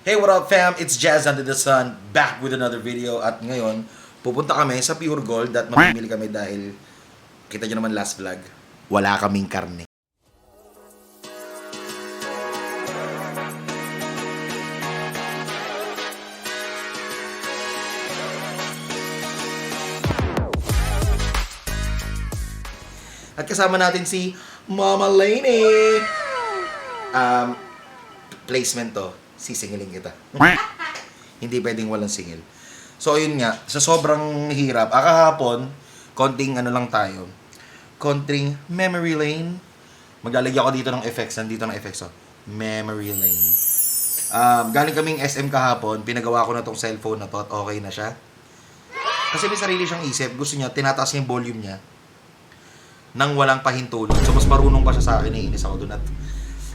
Hey, what up fam? It's Jazz Under the Sun, back with another video. At ngayon, pupunta kami sa Pure Gold at mamimili kami dahil, kita nyo naman last vlog, wala kaming karne. At kasama natin si Mama Lainey. Placement to, sisingilin kita. Hindi pwedeng walang singil. So, yun nga, sa sobrang hirap, kahapon, konting ano lang tayo, konting memory lane. Maglalagay ako dito ng effects, nandito ng effects, oh. Memory lane. Galing kaming SM kahapon, pinagawa ko na tong cellphone na to at okay na siya. Kasi may sarili siyang isip, gusto niya, tinataas niya yung volume niya nang walang pahintulot. So, mas marunong pa siya sa akin, naiinis ako dun at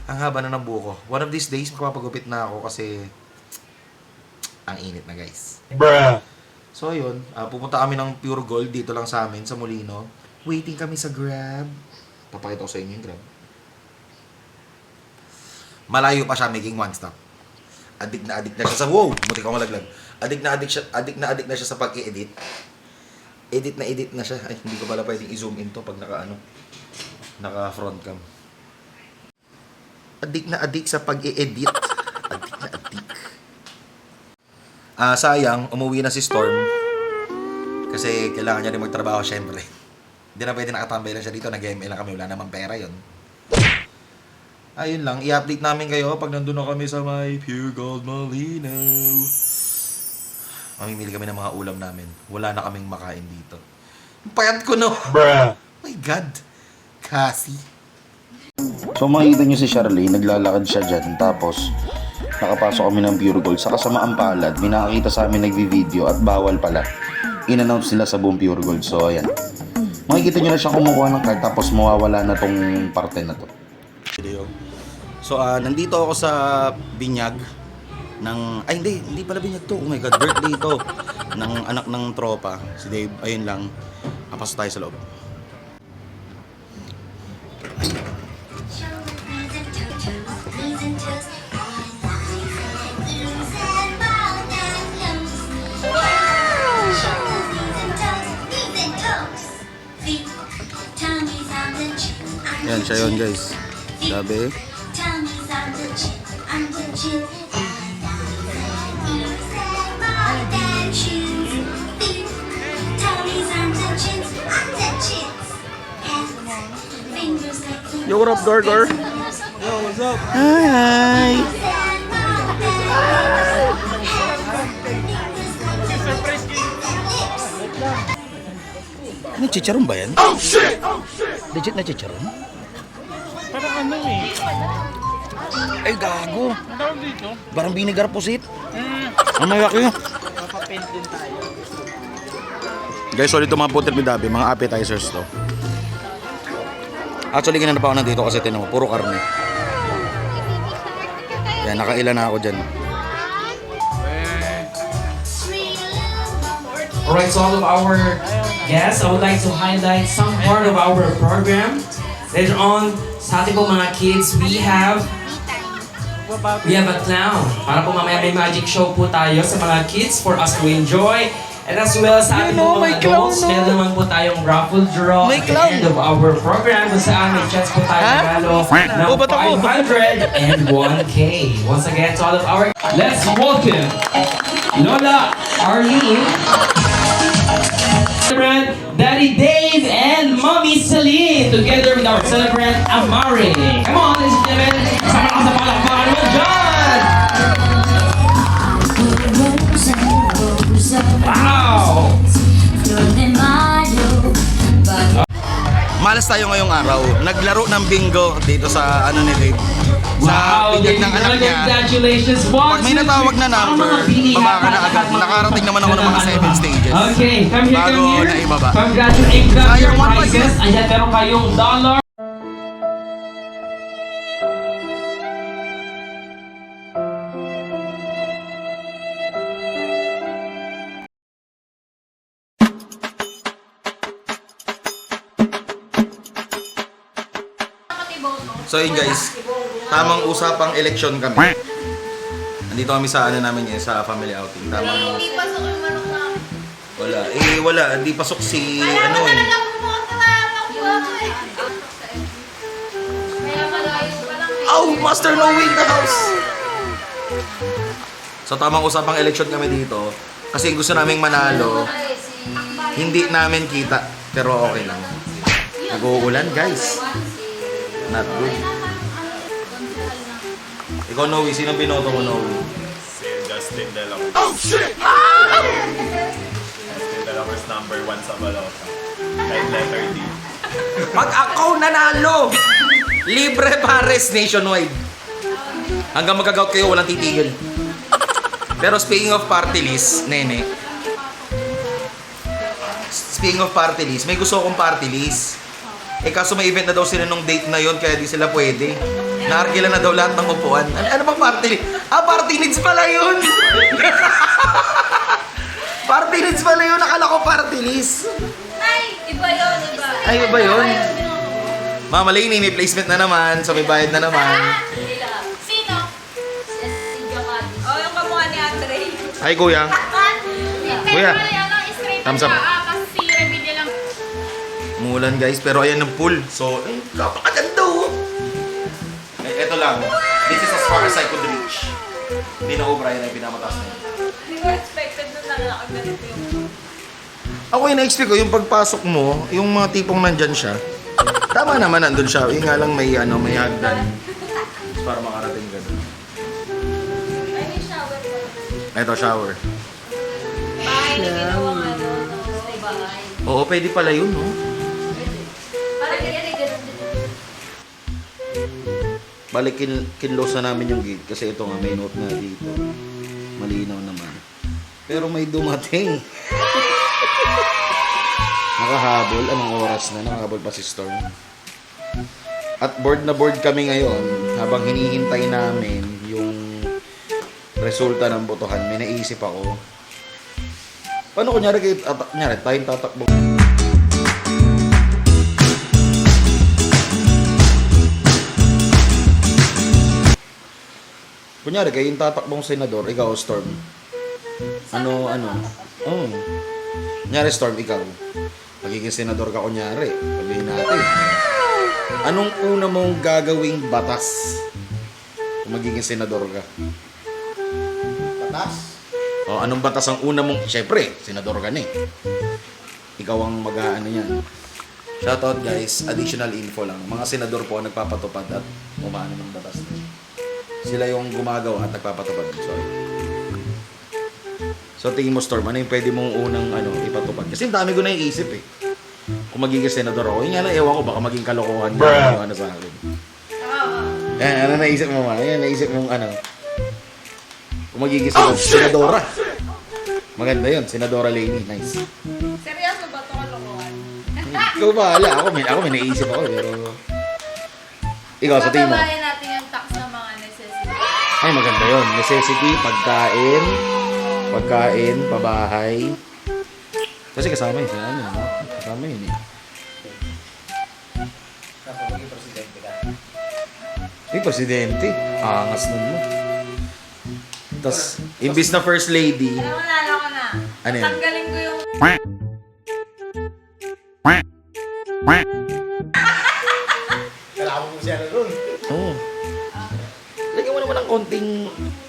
ang haba na ng buko. One of these days, makapagupit na ako kasi ang init na, guys. Bruh. So, ayun. Pupunta kami ng Pure Gold dito lang sa amin, sa Molino. Waiting kami sa Grab. Papakita ko sa inyo yung Grab. Malayo pa siya, making one stop. Adik na siya sa... Wow! Muti ka malaglag. Adik na siya sa pag-i-edit. Edit na siya. Ay, hindi ko pala pwedeng i-zoom in to pag naka front cam. Adik sa pag-i-edit. Adik. Sayang, umuwi na si Storm. Kasi kailangan niya rin magtrabaho, syempre. Hindi na pwede nakatambay lang siya dito. Nag-ML lang kami. Wala namang pera yun. Ayun lang. I-update namin kayo pag nandun na kami sa may Pure Gold Molino. Mamimili kami ng mga ulam namin. Wala na kaming makain dito. Payat ko, no? Bruh. Oh my God. Kasi. So makikita nyo si Charlene, naglalakad siya dyan, tapos nakapasok kami ng Pure Gold. Sa kasamaang palad, may nakakita sa amin nagvi-video at bawal pala. In-announce nila sa buong Pure Gold. So ayan, makikita nyo na siya kumukuha ng card, tapos mawawala na tong parte na to. So nandito ako sa binyag ng... Ay hindi pala binyag to. Oh my God, birthday to. Ng anak ng tropa, si Dave. Ayun lang, papasok tayo sa loob. Yan siya yun, guys. Sabi. Yo, what up, Gargar? Yo, what's up? Hi! Ano, chicharon ba yan? Oh, shit! Legit na chicharon? Parang ano eh. Ay, gago. Ang tawag dito? Parang vinegar pusit. Ang mayaki. Papapaint din tayo. Guys, so dito mga putir bidabi, mga appetizers to. Actually, ginanap ako nandito kasi tinan mo, puro karne. Yan, nakailan na ako dyan. Alright, so all of our guests, I would like to highlight some part of our program. Later on, sa ating po mga kids, we have a clown. Para po mamaya may magic show po tayo sa mga kids for us to enjoy. And as well sa ating po mga adults, meron naman po tayong raffle draw at the end of our program kung saan may chance po tayo manalo ng 500 and 1K. Once again, to all of our... Let's welcome Lola Arlene, celebrant Daddy Dave and Mommy Celine, together with our celebrant Amari. Come on, ladies and gentlemen, sama ka sa palakpakan mo dyan! Wow! Malas tayo ngayong araw. Naglaro ng bingo dito sa ano ni Dave. Sa binyag ng anak niya. Congratulations, Pag may natawag na number, baba ka na agad. Nakarating naman ako ng mga 7 stages. Okay, come here, Bago come here. naibaba. Congratulations, Sayang, your 1 point prizes. Ayan, meron kayong dollar. So yun guys, tamang usapang eleksyon kami. Nandito kami sa ano namin ngayon, sa family outing. Tama mo. Hindi pasok yung manok na. Wala. Wala. Hindi pasok si Alam ano mo eh. talaga pumunta na ako eh. Kaya malayo pa lang. Oh, Master Noe in the house! So tamang usapang eleksyon kami dito. Kasi gusto naming manalo. Hindi namin kita. Pero okay lang. Nag-uulan guys. Not good. Ikaw Noe, sino binoto mo Noe? Si Justin De La Cruz. Oh, shit! Justin De La Cruz number 1 sa balota. Kahit letter D. Pag ako nanalo, libre pares nationwide. Hanggang magagaut kayo, walang titigil. Pero speaking of party list, Nene. Speaking of party list, may gusto akong party list. Kaso may event na daw sila nung date na yon kaya di sila pwede. Naarkila na daw lahat ng upuan. Ano bang party list? Party needs pala yun! Party needs pala yun, nakala ko party list. Ay, iba yun, iba. Ay, iba yun? Mama Lainey, may placement na naman, so may bayad na naman. Sino? Si Giamatti. Oh, yung kamukha ni Andre. Ay, kuya. Kuya. Thumbs up. Kasi si Remy lang. Umulan guys, pero ayan ang pool. So, ay, kapakaganda oh. Eto lang. This is as far as I could reach. Hindi na O'Brien ay pinamataas na yun. Hindi ko expected na ganito yung... Ako yung na-expect ko, yung pagpasok mo, yung mga tipong nandyan siya, tama naman nandun siya. Yung nga lang may, may hagdan. Para makarating ka dun. Ay, may shower pa. Eto, shower. Bahay na ginawang ano, stay bahay. Oo, pwede pala yun, no? Parang ganyan eh, ganun din. Balik, kinlose na namin yung gate kasi ito nga, may note na dito. Malinaw naman. Pero may dumating. Nakahabol. Anong oras na? Nakahabol pa si Storm. At board na board kami ngayon habang hinihintay namin yung resulta ng botohan. May naisip ako. Paano kunyari tayong tatakbo? Kunyari kayo yung tatakbong senador, ikaw Storm. Ano? Oh. Kunyari Storm, ikaw. Magiging senador ka kunyari. Sabihin natin. Anong una mong gagawing batas kung magiging senador ka? Patas? O, anong batas ang una mong... Siyempre, senador ka na eh. Ikaw ang mag-aano yan. Shoutout guys, additional info lang. Mga senador po ang nagpapatupad at umaano ng batas. Sila yung gumagawa at nagpapatupad. So tingin mo Storm, ano yung pwede mong unang ipatupad? Kasi ang dami ko na iisip eh. Kung magiging senador ako, yun nga lang, ewan ko, baka maging kalokohan na sa akin. Ano naisip mo ma? Yan, naisip mong kung magiging senadora. Maganda yun, Senadora Lainey, nice. Seryoso ba ito kalokohan? Ikaw bahala, ako may naisip ako, pero... Ikaw, sa tingin mo? Bababayan natin yung tax ng mga necessity. Ay, maganda yun. Necessity, pagkain, pabahay. Kasi kasama yun sa ano, no? Kasama yun eh. Kapag maging presidente ka. Presidente. Angas nun mo. Tapos, imbis na first lady, Alam mo, nalo ko na. Ano yan? Tanggalin ko yung... Kailangan mo siya na ron. oh. Lagyan mo naman ng konting,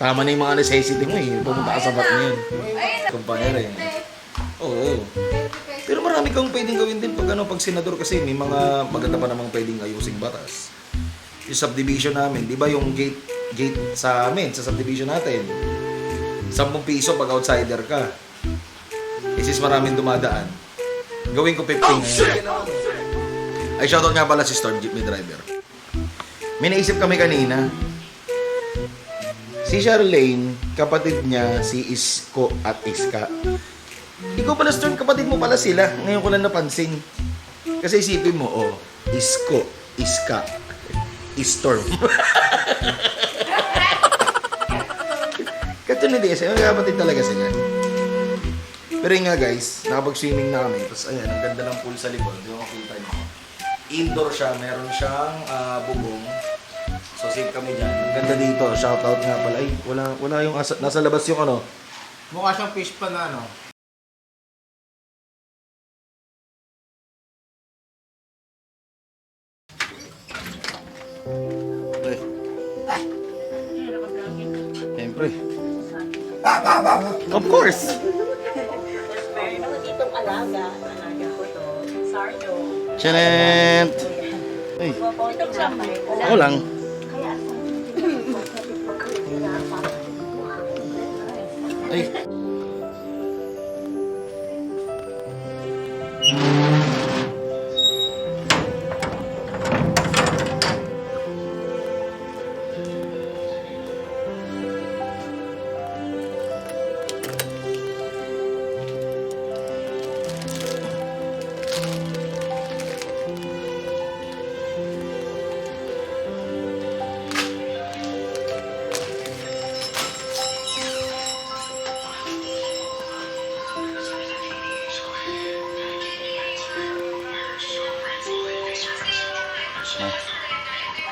tama na yung mga necessity mo eh. Pumunta ka sa bat mo yun. Ayun na. Kumpanya rin. Oo. Pero marami kang pwedeng gawin din pag senador kasi may mga maganda pa namang pwedeng ayusing batas. Yung subdivision namin, di ba yung gate sa amin, sa subdivision natin, 10 piso pag outsider ka. Since maraming dumadaan, gawin ko 15 ngayon. Ay, shoutout nga pala si Storm, jeepney driver. May naisip kami kanina. Si Charlene, kapatid niya, si Isko at Iska. Ikaw pala, Storm, kapatid mo pala sila. Ngayon ko lang napansin. Kasi isipin mo, Isko, Iska, Storm. Katulad din, kapatid talaga sila. Pero yun nga guys, nakapag-swimming na kami. Tapos ayan, ang ganda ng pool sa likod. Yung makita nyo. Indoor siya, meron siyang bubong. So safe kami dyan. Ang ganda dito. Shoutout nga pala. Ay, wala yung nasa labas yung ano. Mukha siyang fish pan na ano. Eh. Siyempre. Of course! Itong alaga ko to, Sardo. Chanet! Ay, Itong samay. ako lang. Ay.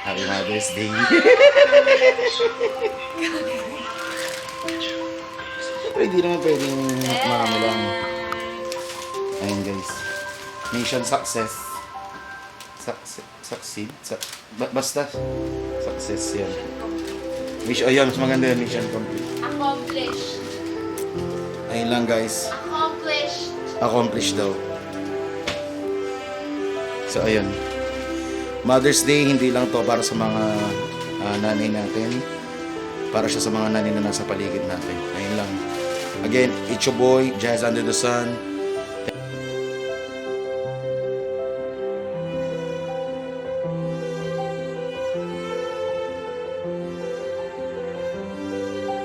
Happy Mother's Day. Pero hindi naman pwedeng marami lang. Ayun guys. Mission success. Succeed. Basta. Success yan. Mission, ayun, mas maganda yan. Mission complete. Accomplished. Ayun lang guys. Accomplished. Accomplish daw. So ayun. Mother's Day, hindi lang to para sa mga nanay natin. Para siya sa mga nanay na nasa paligid natin. Ayun lang. Again, it's your boy, Jazz Under the Sun.